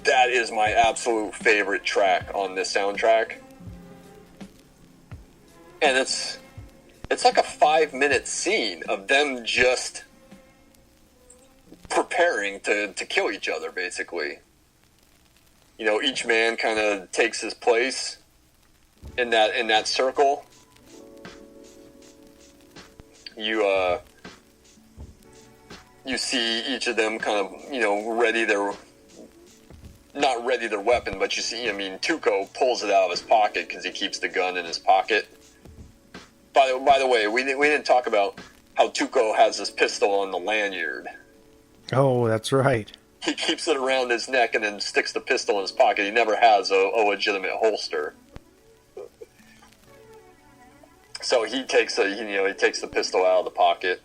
that is my absolute favorite track on this soundtrack. And it's like a 5-minute scene of them just preparing to kill each other, basically. You know, each man kind of takes his place in that circle. You see each of them kind of, you know, not ready their weapon, but you see, I mean, Tuco pulls it out of his pocket because he keeps the gun in his pocket. By the way, we didn't talk about how Tuco has this pistol on the lanyard. Oh, that's right. He keeps it around his neck and then sticks the pistol in his pocket. He never has a legitimate holster. So he takes the pistol out of the pocket.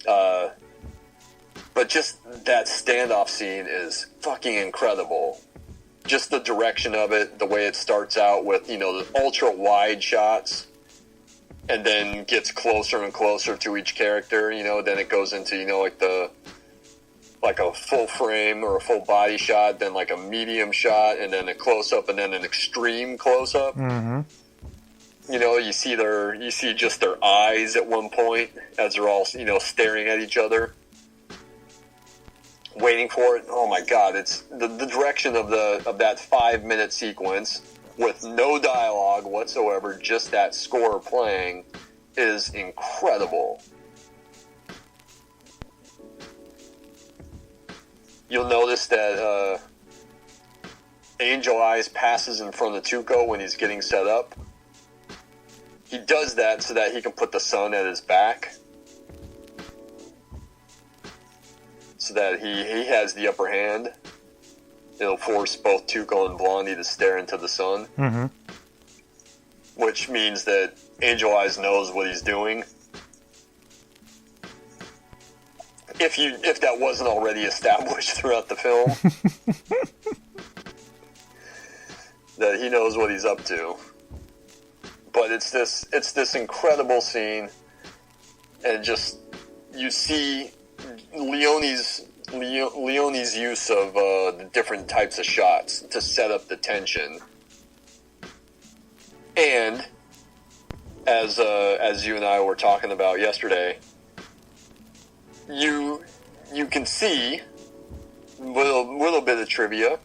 But just that standoff scene is fucking incredible. Just the direction of it, the way it starts out with, you know, the ultra wide shots, and then gets closer and closer to each character, you know, then it goes into, you know, like a full frame or a full body shot, then like a medium shot, and then a close up, and then an extreme close up. Mm-hmm. You know, you see just their eyes at one point as they're all, you know, staring at each other, waiting for it. Oh my God, it's the direction of that 5-minute sequence with no dialogue whatsoever, just that score playing, is incredible. You'll notice that Angel Eyes passes in front of Tuco when he's getting set up. He does that so that he can put the sun at his back, so that he has the upper hand. It'll force both Tuco and Blondie to stare into the sun. Mm-hmm. Which means that Angel Eyes knows what he's doing. If that wasn't already established throughout the film. That he knows what he's up to. But it's this incredible scene, and just, you see Leone's use of the different types of shots to set up the tension. And as you and I were talking about yesterday, you can see little bit of trivia.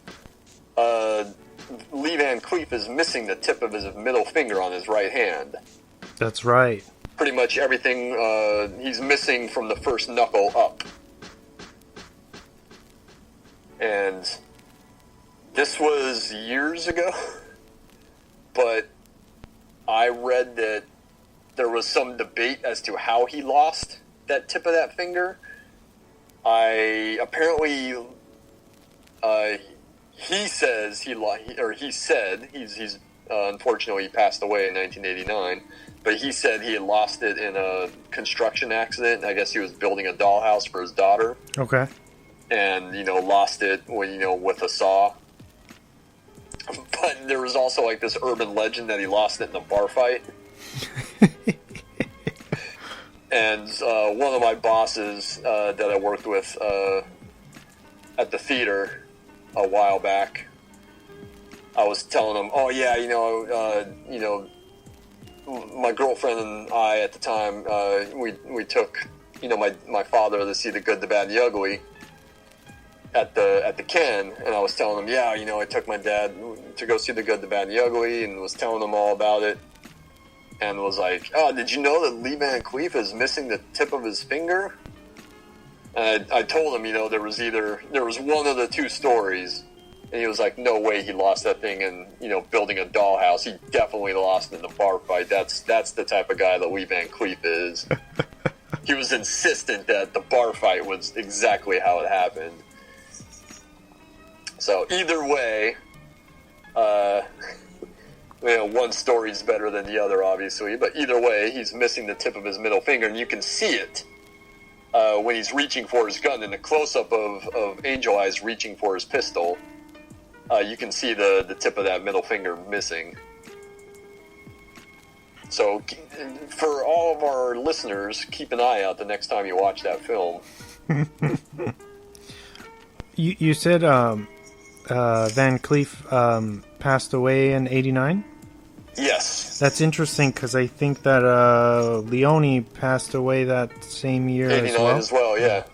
Lee Van Cleef is missing the tip of his middle finger on his right hand. That's right. Pretty much everything he's missing from the first knuckle up. And this was years ago, but I read that there was some debate as to how he lost that tip of that finger. He said he's unfortunately he passed away in 1989, but he said he had lost it in a construction accident. I guess he was building a dollhouse for his daughter. Okay. And, you know, lost it when, you know, with a saw. But there was also like this urban legend that he lost it in a bar fight. And one of my bosses that I worked with at the theater a while back, I was telling him, oh yeah, my girlfriend and I at the time, we took, you know, my father to see The Good, the Bad, and the Ugly at the Ken, and I was telling him, yeah, you know, I took my dad to go see The Good, the Bad, and the Ugly, and was telling him all about it, and was like, oh, did you know that Lee Van Cleef is missing the tip of his finger? And I told him, you know, there was one of the two stories, and he was like, no way he lost that thing in, you know, building a dollhouse. He definitely lost it in the bar fight. That's the type of guy that Lee Van Cleef is. He was insistent that the bar fight was exactly how it happened. So either way, you know, one story's better than the other, obviously, but either way, he's missing the tip of his middle finger, and you can see it when he's reaching for his gun. In the close-up of Angel Eyes reaching for his pistol, you can see the tip of that middle finger missing. So for all of our listeners, keep an eye out the next time you watch that film. You said Van Cleef passed away in '89. Yes. That's interesting because I think that Leone passed away that same year as well. 89 as well, yeah.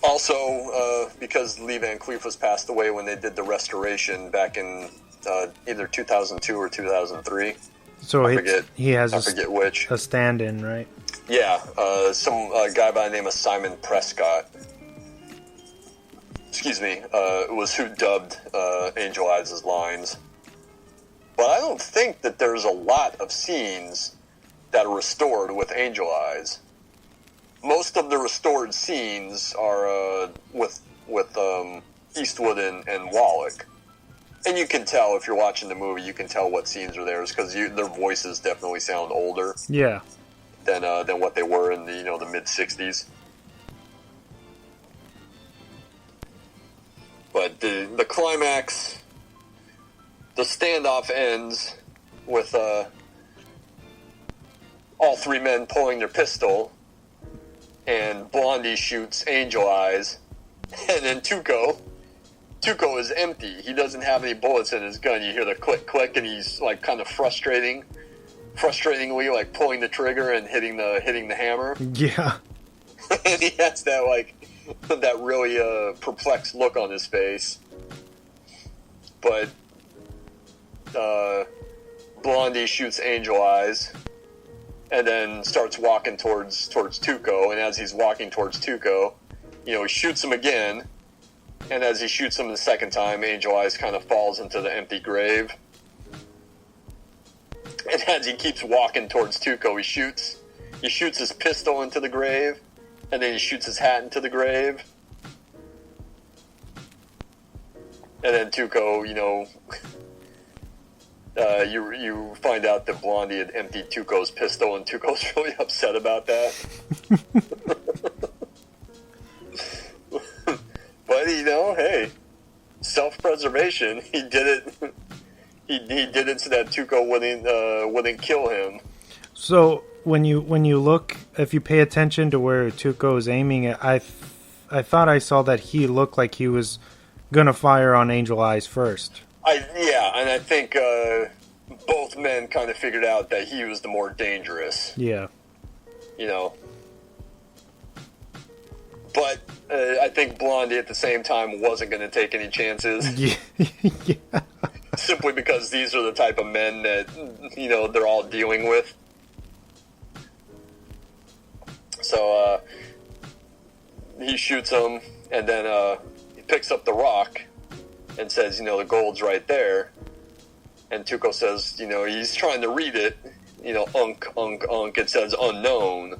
Also, because Lee Van Cleef was passed away when they did the restoration back in either 2002 or 2003. So I forget which. A stand-in, right? Yeah, some guy by the name of Simon Prescott. Excuse me, was who dubbed Angel Eyes' lines. But I don't think that there's a lot of scenes that are restored with Angel Eyes. Most of the restored scenes are with Eastwood and Pawlak. And you can tell, if you're watching the movie, you can tell what scenes are theirs, because their voices definitely sound older. Yeah. Than what they were in the mid-'60s. But the climax, the standoff ends with all three men pulling their pistol, and Blondie shoots Angel Eyes, and then Tuco is empty. He doesn't have any bullets in his gun. You hear the click click, and he's like kind of frustratingly like pulling the trigger and hitting the hammer. Yeah. And he has that really perplexed look on his face. But Blondie shoots Angel Eyes and then starts walking towards Tuco, and as he's walking towards Tuco, he shoots him again, and as he shoots him the second time, Angel Eyes kind of falls into the empty grave. And as he keeps walking towards Tuco, he shoots his pistol into the grave, and then he shoots his hat into the grave. And then Tuco, you find out that Blondie had emptied Tuco's pistol, and Tuco's really upset about that. But, hey, self-preservation. He did it. He did it so that Tuco wouldn't kill him. So when you look, if you pay attention to where Tuco is aiming at, I thought I saw that he looked like he was gonna fire on Angel Eyes first. And I think both men kind of figured out that he was the more dangerous. Yeah. But I think Blondie at the same time wasn't going to take any chances. Yeah. Yeah. Simply because these are the type of men that, they're all dealing with. So he shoots him, and then he picks up the rock and says, the gold's right there. And Tuco says, he's trying to read it, unk, unk, unk. It says unknown.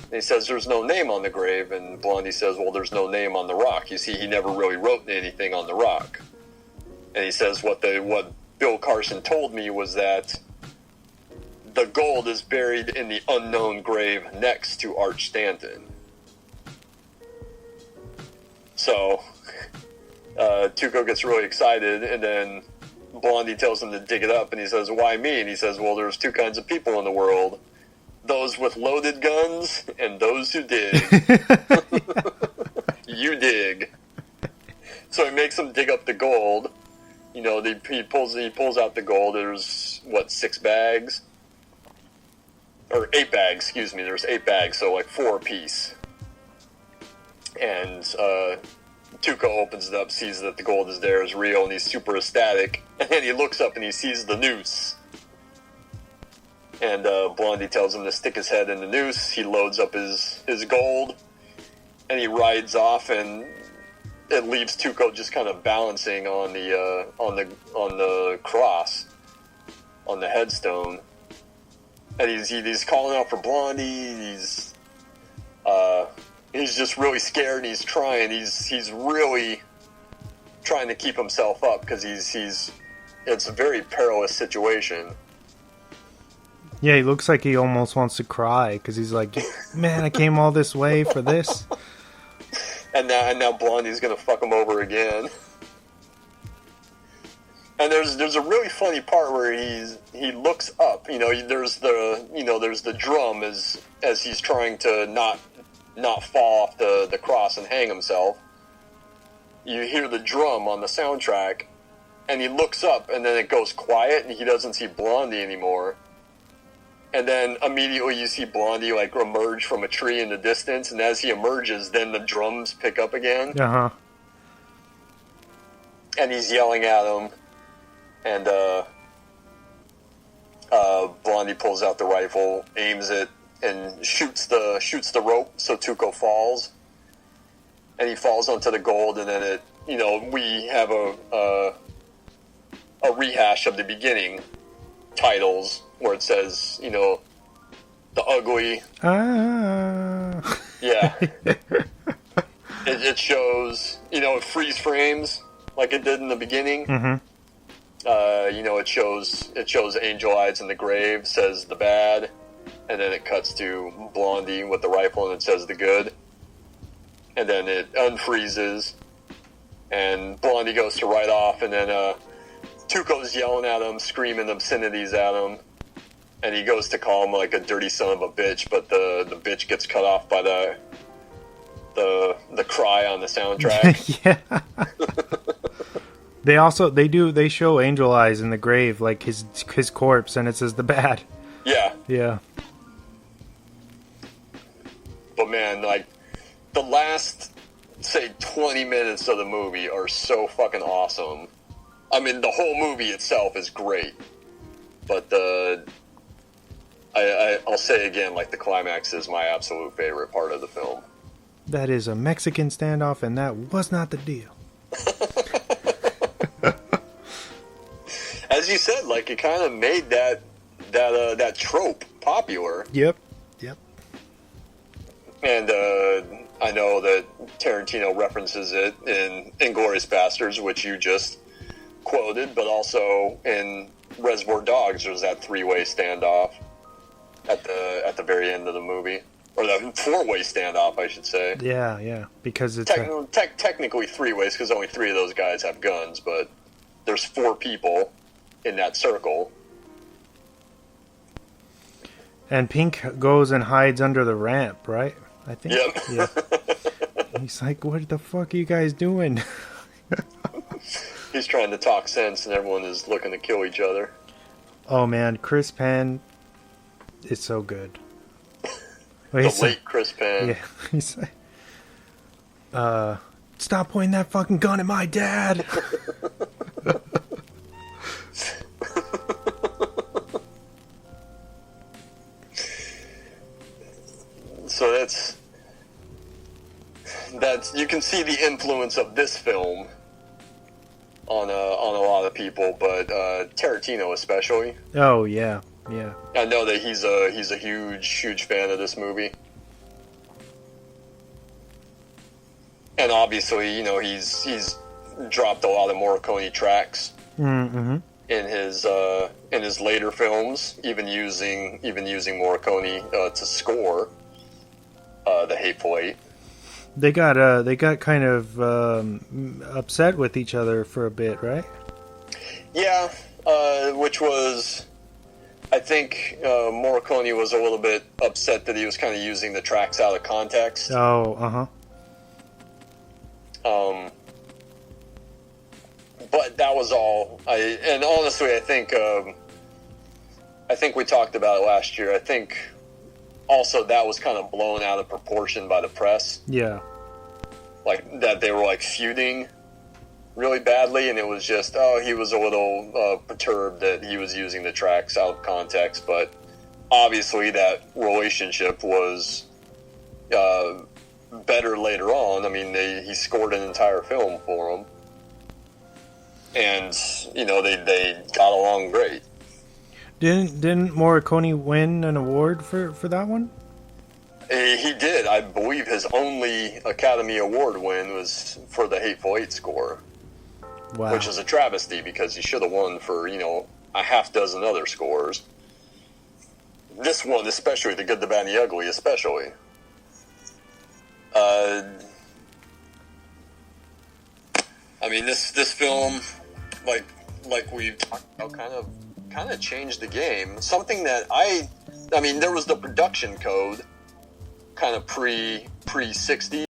And he says there's no name on the grave, and Blondie says, well, there's no name on the rock. You see, he never really wrote anything on the rock. And he says what Bill Carson told me was that the gold is buried in the unknown grave next to Arch Stanton. So Tuco gets really excited, and then Blondie tells him to dig it up, and he says, why me? And he says, well, there's two kinds of people in the world. Those with loaded guns and those who dig. You dig. So he makes him dig up the gold. He pulls out the gold. There's, 6 bags? Or 8 bags, excuse me. There's 8 bags, so 4 apiece. And Tuco opens it up, sees that the gold is there, is real, and he's super ecstatic. And then he looks up and he sees the noose. And Blondie tells him to stick his head in the noose. He loads up his gold, and he rides off, and it leaves Tuco just kind of balancing on the cross, on the headstone. And he's calling out for Blondie. He's just really scared, and he's trying. He's really trying to keep himself up, because it's a very perilous situation. Yeah, he looks like he almost wants to cry, because he's like, man, I came all this way for this. And now Blondie's gonna fuck him over again. And there's a really funny part where he looks up. There's the drum as he's trying to not not fall off the cross and hang himself. You hear the drum on the soundtrack, and he looks up, and then it goes quiet, and he doesn't see Blondie anymore. And then immediately you see Blondie, like, emerge from a tree in the distance, and as he emerges, then the drums pick up again. Uh-huh. And he's yelling at him, and Blondie pulls out the rifle, aims it, and shoots the rope so Tuco falls. And he falls onto the gold, and then we have a rehash of the beginning titles where it says, the ugly. Yeah. It shows, it freeze frames like it did in the beginning. Mm-hmm. It shows Angel Eyes in the grave, says the bad, and then it cuts to Blondie with the rifle, and it says the good. And then it unfreezes, and Blondie goes to ride off, and then Tuco's yelling at him, screaming obscenities at him, and he goes to call him like a dirty son of a bitch, but the bitch gets cut off by the cry on the soundtrack. Yeah. They show Angel Eyes in the grave, like his corpse, and it says the bad. Yeah. Yeah. But man, like, the last, say, 20 minutes of the movie are so fucking awesome. I mean, the whole movie itself is great. But I'll say again, like, the climax is my absolute favorite part of the film. That is a Mexican standoff, and that was not the deal. As you said, like, it kind of made that trope popular. Yep. And I know that Tarantino references it in Inglourious Basterds, which you just quoted, but also in Reservoir Dogs, there's that three-way standoff at the very end of the movie. Or the four-way standoff, I should say. Yeah, because it's... technically three ways, because only three of those guys have guns, but there's four people in that circle. And Pink goes and hides under the ramp, right? I think. Yep. Yeah. He's like, what the fuck are you guys doing? He's trying to talk sense, and everyone is looking to kill each other. Oh, man, Chris Penn is so good. The late Chris Penn. Yeah, he's like, stop pointing that fucking gun at my dad. So that's you can see the influence of this film on a lot of people, but Tarantino especially. Oh yeah. I know that he's a huge fan of this movie, and obviously, he's dropped a lot of Morricone tracks in his later films, even using Morricone to score The Hateful Eight. They got kind of upset with each other for a bit, right? Yeah, which was, I think, Morricone was a little bit upset that he was kind of using the tracks out of context. Oh, But that was all. And honestly, I think we talked about it last year. I think also that was kind of blown out of proportion by the press. Yeah. Like, that they were, like, feuding really badly, and it was just, he was a little perturbed that he was using the tracks out of context, but obviously that relationship was better later on. I mean, he scored an entire film for him, and, they got along great. Didn't Morricone win an award for that one? He did. I believe his only Academy Award win was for the Hateful Eight score. Wow. Which is a travesty, because he should have won for, a half dozen other scores. This one, especially, The Good, the Bad, and the Ugly, especially. I mean, this film, like we've talked about, kind of changed the game. Something that I mean, there was the production code, kind of pre pre-60s.